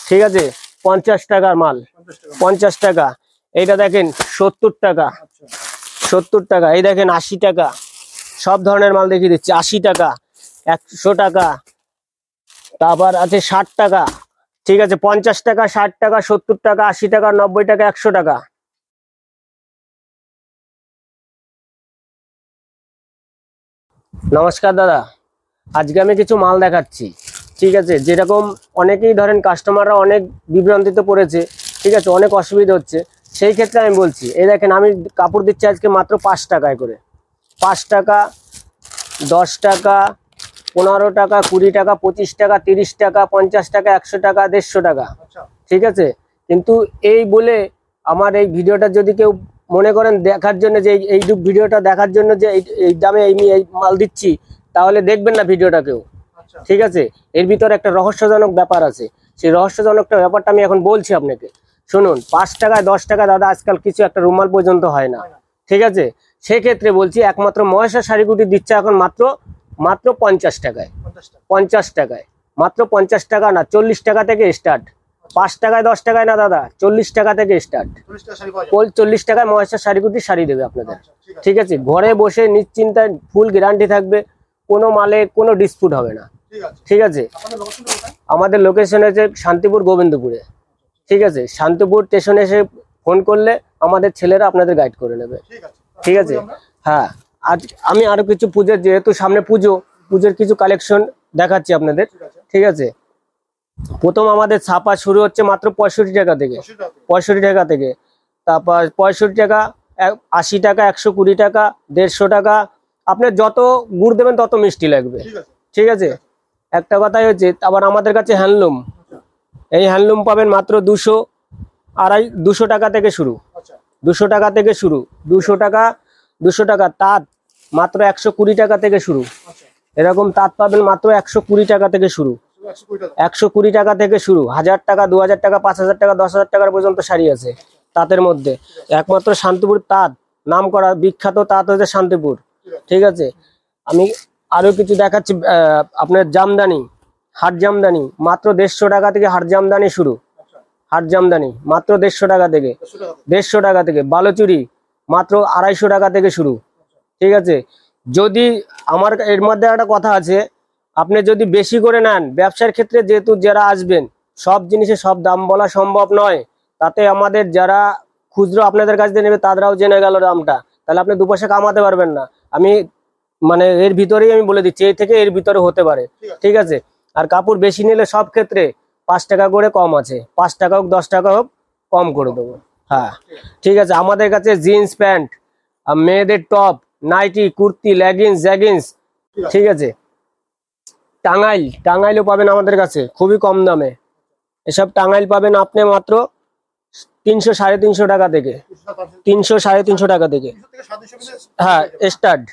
ঠিক আছে 50 টাকার মাল, 50 টাকা। এইটা দেখেন 70 টাকা, 70 টাকা। এই দেখেন 80 টাকা, সব ধরনের মাল দেখিয়ে দিচ্ছি। 80 টাকা, 100 টাকা, তারপর আছে 60 টাকা, ঠিক আছে 50 টাকা, 60 টাকা, 70 টাকা, 80 টাকা, 90 টাকা, 100 টাকা। নমস্কার দাদা, আজকে আমি কিছু মাল দেখাচ্ছি, ঠিক আছে। যেরকম অনেকেই ধরেন কাস্টমাররা অনেক বিভ্রান্তিতে পড়েছে, ঠিক আছে, অনেক অসুবিধা হচ্ছে, সেই ক্ষেত্রে আমি বলছি। এই দেখেন আমি কাপড় দিচ্ছি আজকে মাত্র 5 টাকায় করে। 5 টাকা, 10 টাকা, 15 টাকা, 20 টাকা, 25 টাকা, 30 টাকা, 50 টাকা, 100 টাকা, 150 টাকা, ঠিক আছে। কিন্তু এই বলে আমার এই ভিডিওটা যদি কেউ মনে করেন দেখার জন্য যে এই ভিডিওটা দেখার জন্য যে এই দামে এই মাল দিচ্ছি, তাহলে দেখবেন না ভিডিওটা কেউ, ঠিক আছে। এর ভিতরে একটা রহস্যজনক ব্যাপার আছে, সেই রহস্যজনক ব্যাপারটা আমি এখন বলছি আপনাকে, শুনুন। 5 টাকায় 10 টাকা দাদা আজকাল কিছু একটা রুমাল পর্যন্ত হয় না, ঠিক আছে। সেক্ষেত্রে বলছি একমাত্র মহেশ্বর শাড়িকুটি দিচ্ছে এখন মাত্র 50 টাকায়, 50 টাকায়, মাত্র 50 টাকা না, 40 টাকা থেকে স্টার্ট। 5 টাকায় 10 টাকায় না দাদা, 40 টাকা থেকে স্টার্ট। 40 টাকায় মহেশ্বর শাড়িকুটি শাড়ি দেবে আপনাদের, ঠিক আছে। ঘরে বসে নিশ্চিন্তায় ফুল গ্যারান্টি থাকবে, কোনো মালে কোনো ডিসপুট হবে না, ঠিক আছে। আমাদের লোকেশন হচ্ছে শান্তিপুর গোবিন্দপুরে, ঠিক আছে। শান্তিপুর স্টেশনে এসে ফোন করলে আমাদের ছেলেরা আপনাদের গাইড করে নেবে, ঠিক আছে। হ্যাঁ, আজ আমি আরো কিছু পুজোর, যেহেতু সামনে পুজোর কিছু কালেকশন দেখাচ্ছি আপনাদের, ঠিক আছে। প্রথম আমাদের ছাপা শুরু হচ্ছে মাত্র 65 টাকা থেকে, 65 টাকা থেকে। তারপর 65 টাকা, 80 টাকা, 120 টাকা, 150 টাকা। আপনার যত গুড় দেবেন তত মিষ্টি লাগবে, ঠিক আছে। একটা কথাই হচ্ছে, আবার আমাদের কাছে হ্যান্ডলুম, এই হ্যান্ডলুম পাবেন মাত্র 200 টাকা থেকে শুরু, 200 টাকা থেকে শুরু, 200 টাকা, 200 টাকা। তাঁত মাত্র 120 টাকা থেকে শুরু, এরকম তাঁত পাবেন মাত্র 120 টাকা থেকে শুরু, 120 টাকা থেকে শুরু। 1000 টাকা, 2000 টাকা, 5000 টাকা, 10,000 টাকার পর্যন্ত শাড়ি আছে তাঁতের মধ্যে। একমাত্র শান্তিপুর তাঁত, নাম করা বিখ্যাত তাঁত হচ্ছে শান্তিপুর, ঠিক আছে। আমি আরো কিছু দেখাচ্ছি, আপনার জামদানি, হাট জামদানি মাত্র 150 টাকা থেকে হাট জামদানি শুরু, হাট জামদানি মাত্র 150 টাকা থেকে, 150 টাকা থেকে। বালুচুরি মাত্র 250 টাকা থেকে শুরু, ঠিক আছে। যদি আমার এর মধ্যে একটা কথা আছে, আপনি যদি বেশি করে নেন ব্যবসার ক্ষেত্রে, যেহেতু যারা আসবেন সব জিনিসের সব দাম বলা সম্ভব নয়, তাতে আমাদের যারা খুচরো আপনাদের কাছ থেকে নেবে তারাও জেনে গেল দামটা, তাহলে আপনি 2 পয়সা কামাতে পারবেন না। আমি মানে এর ভিতরেই আমি বলে দিচ্ছি, এই থেকে এর ভিতরে হতে পারে, ঠিক আছে। আর কাপড় বেশি নিলে সব ক্ষেত্রে 5 টাকা করে কম আছে, 5 টাকা হোক 10 টাকা হোক কম করে দেবো, হ্যাঁ, ঠিক আছে। আমাদের কাছে জিন্স প্যান্ট, মেয়েদের top, nightie, kurti, leggings, jeggings, ঠিক আছে। টাঙ্গাইলও পাবেন আমাদের কাছে খুবই কম দামে। এসব টাঙ্গাইল পাবেন আপনি মাত্র 300 350 টাকা থেকে, 300 350 টাকা থেকে, হ্যাঁ, স্টার্ট,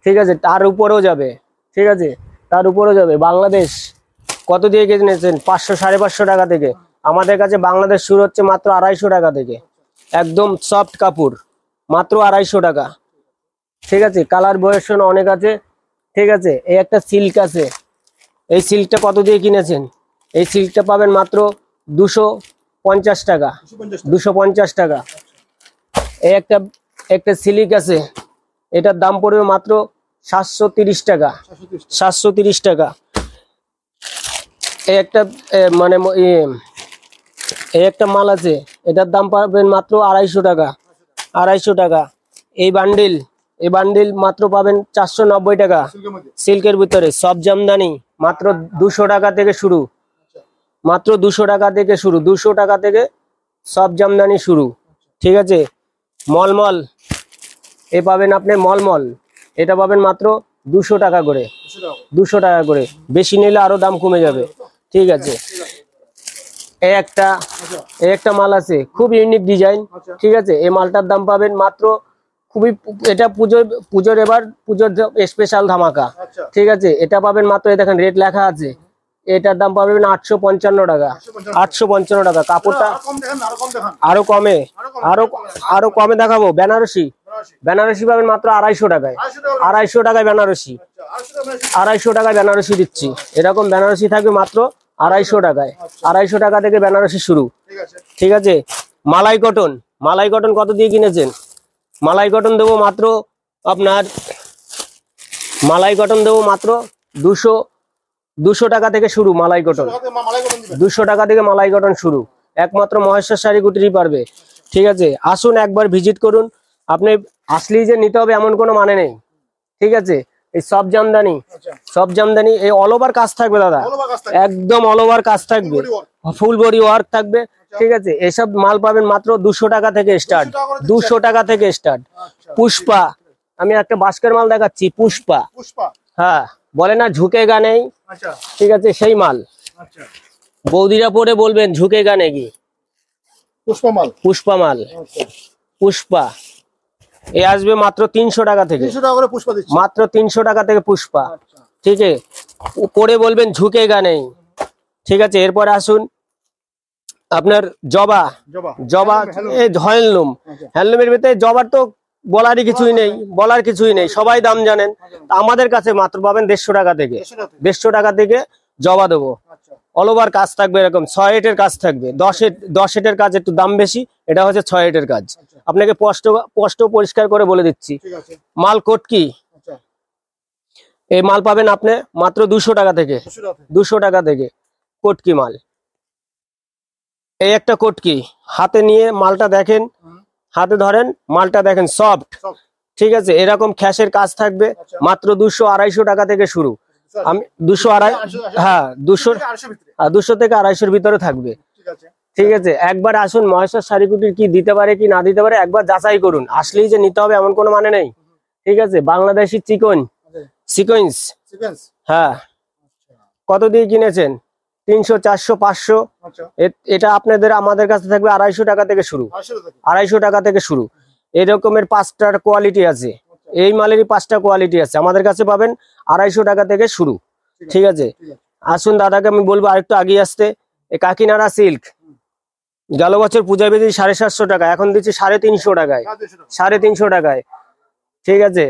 ঠিক আছে। তার উপরেও যাবে, ঠিক আছে, তার উপরেও যাবে। বাংলাদেশ কত দিয়ে কিনেছেন? 500 550 টাকা থেকে। আমাদের কাছে বাংলাদেশ শুরু হচ্ছে মাত্র 250 টাকা থেকে, একদম সফট কাপড়, মাত্র 250 টাকা, ঠিক আছে। কালার ভেরিয়েশন অনেক আছে, ঠিক আছে। এই একটা সিল্ক আছে, এই সিল্কটা কত দিয়ে কিনেছেন? এই সিল্কটা পাবেন মাত্র 250 টাকা, 250 টাকা। এই একটা সিল্ক আছে, এটার দাম পড়বে মাত্র 730 টাকা, 730 টাকা। এই একটা মানে এই একটা মাল আছে, এটার দাম পাবেন মাত্র 250 টাকা, 250 টাকা। এই বান্ডিল মাত্র পাবেন 490 টাকা, সিল্কের ভিতরে। সব জামদানি মাত্র 200 টাকা থেকে শুরু, মাত্র 200 টাকা থেকে শুরু, 200 টাকা থেকে সব জামদানি শুরু, ঠিক আছে। মলমল এ পাবেন আপনি, মলমল এটা পাবেন মাত্র 200 টাকা করে, 200 টাকা করে। বেশি নিলে আরো দাম কমে যাবে, ঠিক আছে। এই একটা মাল আছে, খুব ইউনিক ডিজাইন, ঠিক আছে। এই মালটার দাম পাবেন মাত্র খুবই, এটা পুজোর এবার পুজোর স্পেশাল ধামাকা, ঠিক আছে। এটা পাবেন মাত্র, এই দেখেন রেট লেখা আছে, এটার দাম পাবেন 855 টাকা, 855 টাকা। কাপড়টা আরো কমে দেখাবো। বেনারসি পাবেন মাত্র 250 টাকায়, 250 টাকায় বেনারসি, 250 টাকায় বেনারসি দিচ্ছি। এরকম বেনারসি থাকবে মাত্র 250 টাকায়। 250 টাকা থেকে বেনারসি শুরু। ঠিক আছে, মালাই কটন কত দিয়ে কিনেছেন? মালাই কটন দেবো মাত্র আপনার 200 টাকা থেকে শুরু। মালাই কটন 200 টাকা থেকে মালাই কটন শুরু, একমাত্র মহেশ্বর শাড়ি কুটিরই পারবে। ঠিক আছে, আসুন একবার ভিজিট করুন। আপনি আসলেই যে নিতে হবে এমন কোনো মানে নেই। ঠিক আছে, এই সব জামদানি এই অল ওভার কাজ থাকবে দাদা, একদম অল ওভার কাজ থাকবে, ফুল বডি ওয়ার্ক থাকবে। ঠিক আছে, এসব মাল পাবেন মাত্র 200 টাকা থেকে স্টার্ট। 200 টাকা থেকে স্টার্ট। পুষ্পা, আমি একটা বাস্কের মাল দেখাচ্ছি, পুষ্পা। হ্যাঁ, বলে না ঝুঁকেগা নেই, ঠিক আছে সেই মাল। বৌদিরা পরে বলবেন ঝুঁকেগা নেই, পুষ্পা মাল। পুষ্পা এ আসবে মাত্র 300 টাকা থেকে, মাত্র 300 টাকা থেকে পুষ্পা। ঠিক আছে, পরে বলবেন ঝুঁকেগা নেই। ঠিক আছে, এরপর আসুন আপনার জবা হ্যান্ডলুমের ভিতরে জবার তো বলার কিছুই নেই, সবাই দাম জানেন। আমাদের কাছে মাত্র পাবেন 150 টাকা থেকে। 150 টাকা থেকে জবা দেবো, অল ওভার কাজ থাকবে, এরকম 6 এটের কাজ থাকবে। 10 এটের কাজ একটু দাম বেশি, এটা হচ্ছে 6 এটের কাজ। আপনাকে স্পষ্ট পরিষ্কার করে বলে দিচ্ছি। মাল কটকি, এই মাল পাবেন আপনি মাত্র 200 টাকা থেকে। 200 টাকা থেকে কটকি মাল। এই একটা কটকি, হাতে নিয়ে মালটা দেখেন, হাতে ধরেন মালটা দেখেন, সফট। ঠিক আছে, এরকম খ্যাসের কাজ থাকবে, মাত্র 200-250 টাকা থেকে শুরু। আমি 200 থেকে 250 ভিতরে থাকবে। ঠিক আছে, একবার আসুন, মহেশ্বর শাড়ি কুটির কি দিতে পারে কি না দিতে পারে একবার যাচাই করুন। আসলেই যে নিতে হবে এমন কোনো মানে নেই। ঠিক আছে, বাংলাদেশি সিকোয়েন্স। হ্যাঁ, কত দিয়ে কিনেছেন? 300, 400, 500। এটা আপনাদের আমাদের কাছে থাকবে 250 টাকা থেকে শুরু। 250 টাকা থেকে শুরু। এই রকমের 5টা কোয়ালিটি আছে, এই মালেরই 5টা কোয়ালিটি আছে, আমাদের কাছে পাবেন 250 টাকা থেকে শুরু। ঠিক আছে, আসুন দাদাকে আমি বলবো আরেকটু আগে আসতে। এই কাকিনাড়া সিল্ক গেল বছর পূজা বেঁধে 750 টাকা, এখন দিচ্ছি 350 টাকায়। 350 টাকায়। ঠিক আছে,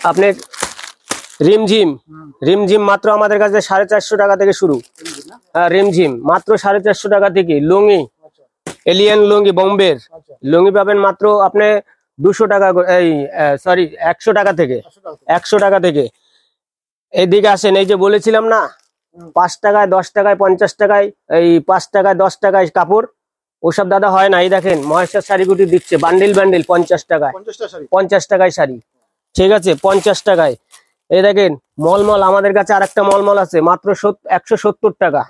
আপনি রিমঝিম মাত্র আমাদের কাছে 450 টাকা থেকে শুরু। হ্যাঁ, রিমঝিম মাত্র 450 টাকা থেকে। লুঙ্গি, এলিয়ান লুঙ্গি, বোম্বের লুঙ্গি পাবেন মাত্র আপনি 200 টাকা, এই সরি 100 টাকা থেকে। 100 টাকা থেকে। এইদিকে আসেন, এই যে বলেছিলাম না 5 টাকায়, 10 টাকায়, 50 টাকায়, এই 5 টাকায় 10 টাকায় কাপড়, ওসব দাদা হয় না। এই দেখেন মহেশ্বর শাড়ি কুটির দিচ্ছে বান্ডিল 50 টাকায়। 50 টাকায় শাড়ি। ঠিক আছে, 50 টাকায়। এই দেখেন মলমল, আমাদের কাছে আরেকটা মলমল আছে, মাত্র 170 টাকা।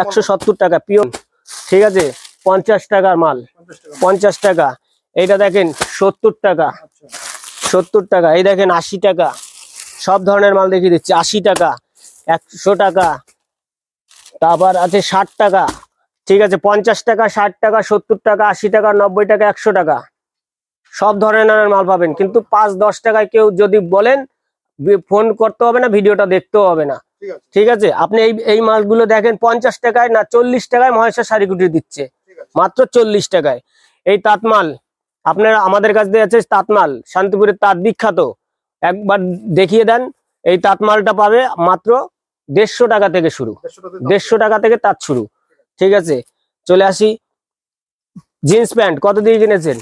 170 টাকা পিওর। ঠিক আছে, 50 টাকার মাল, 50 টাকা। এইটা দেখেন 70 টাকা। 70 টাকা। এই দেখেন 80 টাকা। সব ধরনের মাল দেখিয়ে দিচ্ছি। 80 টাকা, 100 টাকা, তারপর আছে 60 টাকা। ঠিক আছে, 50 টাকা, 60 টাকা, 70 টাকা, 80 টাকা, 90 টাকা, 100 টাকা, সব ধরনের মাল পাবেন। কিন্তু 5-10 টাকায় কেউ যদি বলেন, ফোন করতে হবে না, ভিডিওটা দেখতেও হবে না। ঠিক আছে, আপনি এই মালগুলো দেখেন 50 টাকায় না 40 টাকায় মহেশ্বর শাড়ি কুটির দিচ্ছে, মাত্র 40 টাকায়। এই তাঁতমাল আপনারা আমাদের কাছ দিয়ে আছে, তাঁতমাল শান্তিপুরের তাঁত বিখ্যাত, একবার দেখিয়ে দেন। এই তাঁতমালটা পাবে মাত্র 150 টাকা থেকে শুরু। 150 টাকা থেকে তাঁত শুরু। ঠিক আছে, চলে আসি। জিন্স প্যান্ট কত দিয়ে কিনেছেন?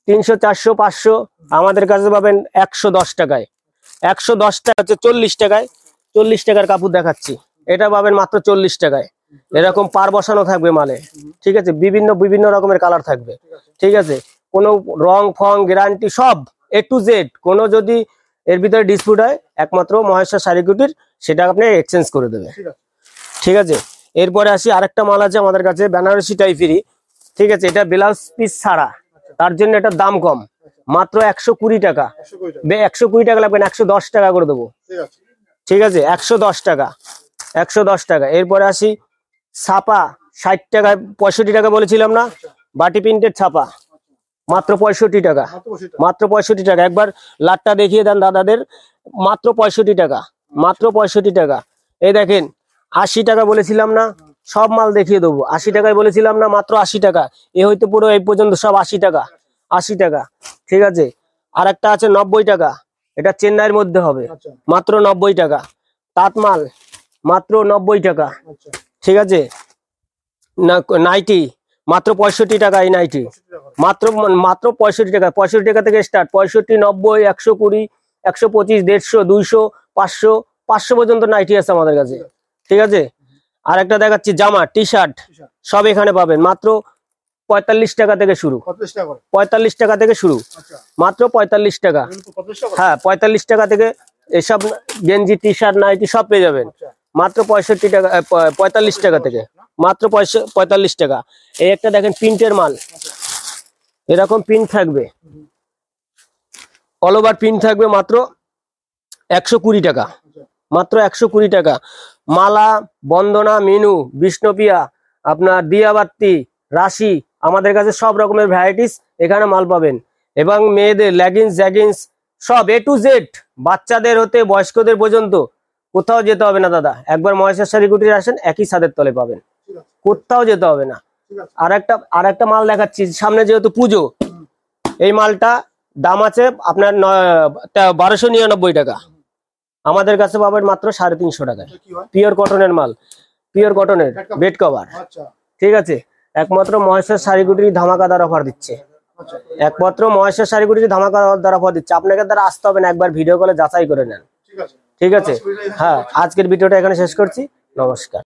300, 400, 500। আমাদের কাছে পাবেন 110 টাকায়। 110 টাকা হচ্ছে 40 টাকায়। 40 টাকার কাপড় দেখাচ্ছি, এটা পাবেন মাত্র 40 টাকায়। এরকম পার বসানো থাকবে মালে। ঠিক আছে, বিভিন্ন রকমের কালার থাকবে। ঠিক আছে, কোনো রং ফং গ্যারান্টি সব A to Z। কোনো যদি এর ভিতরে ডিসপুট হয়, একমাত্র মহেশ্বর শাড়ি কুটির সেটা আপনি এক্সচেঞ্জ করে দেবে। ঠিক আছে, এরপরে আসি আরেকটা মাল আছে আমাদের কাছে, বেনারসি টাইপেরই। ঠিক আছে, এটা ব্লাউজ পিস ছাড়া, তার জন্য এটার দাম কম, মাত্র 120 টাকা। 120 টাকা লাগবে না, 110 টাকা করে দেবো। ঠিক আছে, 110 টাকা। 110 টাকা। এরপরে আসি ছাপা, 60 টাকায় 65 টাকা বলেছিলাম না, বাটি প্রিন্টের ছাপা, মাত্র 65 টাকা। মাত্র 65 টাকা। একবার লাটটা দেখিয়ে দেন দাদাদের, মাত্র 65 টাকা। মাত্র 65 টাকা। এই দেখেন 80 টাকা বলেছিলাম না, সব মাল দেখিয়ে দেবো। 80 টাকায় বলেছিলাম না, মাত্র 80 টাকা। এ হয়তো পুরো এই পর্যন্ত সব 80 টাকা। 80 টাকা। ঠিক আছে, আর একটা আছে 90 টাকা, এটা চেন্নাইয়ের মধ্যে হবে, মাত্র 90 টাকা। তাঁতমাল মাত্র 90 টাকা। আচ্ছা ঠিক আছে, নাইটি মাত্র 65 টাকা। এই নাইটি মাত্র মাত্র 65 টাকা। 65 টাকা থেকে স্টার্ট, 65, 90, 120, 125, 150, 200, 500, 500 পর্যন্ত নাইটি আছে আমাদের কাছে। ঠিক আছে, আর একটা দেখাচ্ছি জামা, টি শার্ট সব এখানে পাবেন মাত্র 45 টাকা থেকে শুরু। 45 টাকা থেকে শুরু, মাত্র 45 টাকা। হ্যাঁ, 45 টাকা থেকে এসব গেঞ্জি, টি শার্ট, নাইটি সব পেয়ে যাবেন মাত্র 65 টাকা, 45 টাকা থেকে, মাত্র 45 টাকা। এই একটা দেখেন প্রিন্টের মাল, এরকম প্রিন্ট থাকবে, অল ওভার প্রিন্ট থাকবে, মাত্র 120 টাকা, মাত্র 120 টাকা। মালা, বন্দনা, মিনু, বিষ্ণুপ্রিয়া, আপনার দিয়াবাতি, রাশি, আমাদের কাছে সব রকমের ভ্যারাইটিস এখানে মাল পাবেন। এবং মেয়েদের লেগিংস, জ্যাগিংস সব A to Z, বাচ্চাদের হতে বয়স্কদের পর্যন্ত কোথাও যেতে হবে না দাদা। একবার মহেশের শাড়ি কুটির আসেন, একই ছাদের তলে পাবেন, কোথাও যেতে হবে না। আর একটা মাল দেখাচ্ছি, সামনে যেহেতু পুজো, এই মালটা দাম আছে আপনার 1299 টাকা, আমাদের কাছে পাবেন মাত্র 350 টাকায়। পিওর কটনের মাল, পিওর কটনের বেড কভার। ঠিক আছে, একমাত্র মহেশের শাড়ি কুটির ধামাকাদার অফার দিচ্ছে, একমাত্র মহেশের শাড়ি কুটির ধামাকাদার অফার দিচ্ছে। আপনাকে দ্বারা আসতে হবে না, একবার ভিডিও কলে যাচাই করে নেন। ঠিক আছে, হ্যাঁ, আজকের ভিডিওটা এখানে শেষ করছি। নমস্কার।